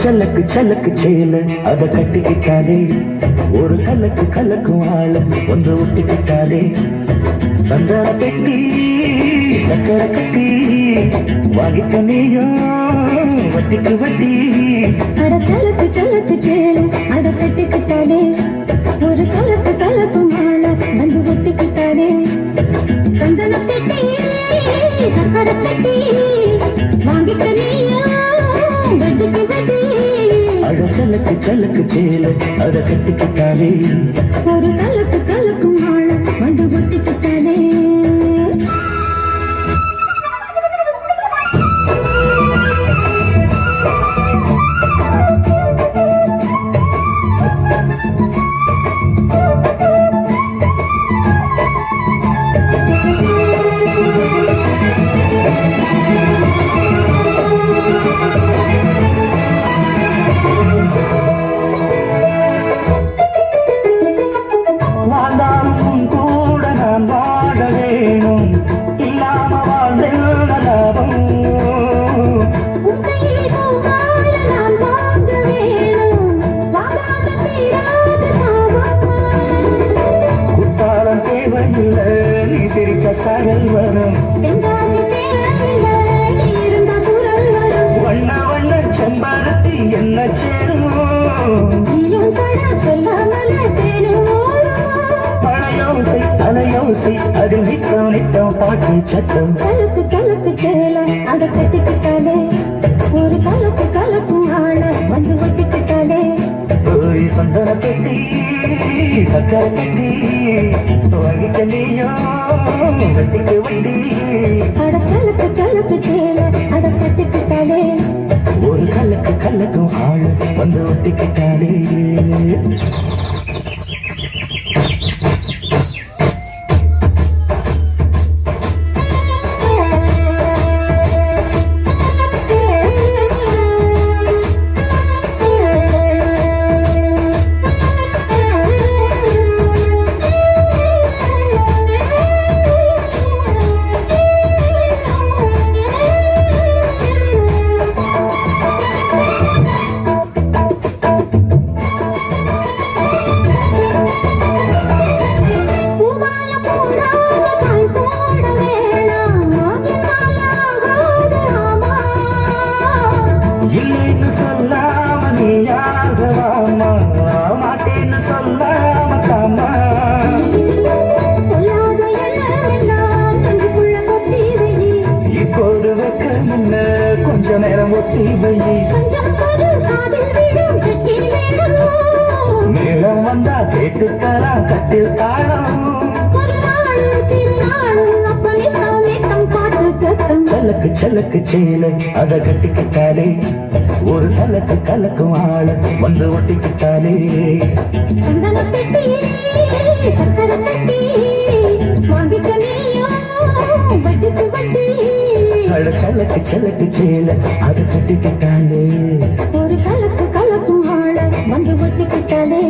சலக்கு சலக்கு சேல அத கட்டிக்கிட்டாலே ஒரு கலக்கு கலக்கும் ஆள ஒன்று ஒட்டிக்கிட்டாலே சந்தன பெட்டி சக்கர கட்டி வாங்கிக்க நீயும் வட்டிக்கு வட்டி அட சலக்கு சலக்கு சேல அத கட்டிக்கிட்டாலே ஒரு கலக்கு கலக்கும் ஆள வந்து ஒட்டிக்கிட்டாலே சந்தன பெட்டி சக்கர கட்டி வாங்கிக்க நீயும் வட்டிக்கு வட்டி அட சலக்கு சலக்கு சேல அத கட்டிக்கிட்டாலே ஒரு கலக்கு கலக்கும் ஆள வந்து ஒட்டிக்கிட்டாலே சரல் வரும் வண்ண வண்ண செம்பருத்தி என்ன சேரும் பழையோசை அலையோசை அதில் நித்தம் நித்தம் பாட்டு சத்தம் கலக்கு கலக்கு சேல அத கட்டிக்கிட்டாலே ஒரு கலக்கு கலக்கும் ஆள வந்து ஒட்டிக்கிட்டாலே ஒரு சந்தன பெட்டி சக்கர கட்டி வாங்கிக்க நீயும் வட்டிக்கு வட்டி அட கலக்கு கலக்கு சேல அத கட்டிக்கிட்டாலே ஒரு கலக்கு கலக்கும் ஆள் வந்து ஒட்டிக்கிட்டாலே இல்லைன்னு சொல்லாம நீ யாகவாமா மாட்டேன்னு சொல்லாம தாமா இப்போது வைக்க முன்ன கொஞ்ச நேரம் ஒத்தி வை மேளம் வந்தா கேட்டுக்கலாம் கட்டில் தாழம் சலக்கு சலக்கு சேல அத கட்டிக்கிட்டாலே ஒரு கலக்கு கலக்கும் ஆள வந்து ஒட்டிக்கிட்டாலே அட சலக்கு சலக்கு சேல அத கட்டிக்கிட்டாலே ஒரு கலக்கு கலக்கும் ஆள வந்து ஒட்டிக்கிட்டாலே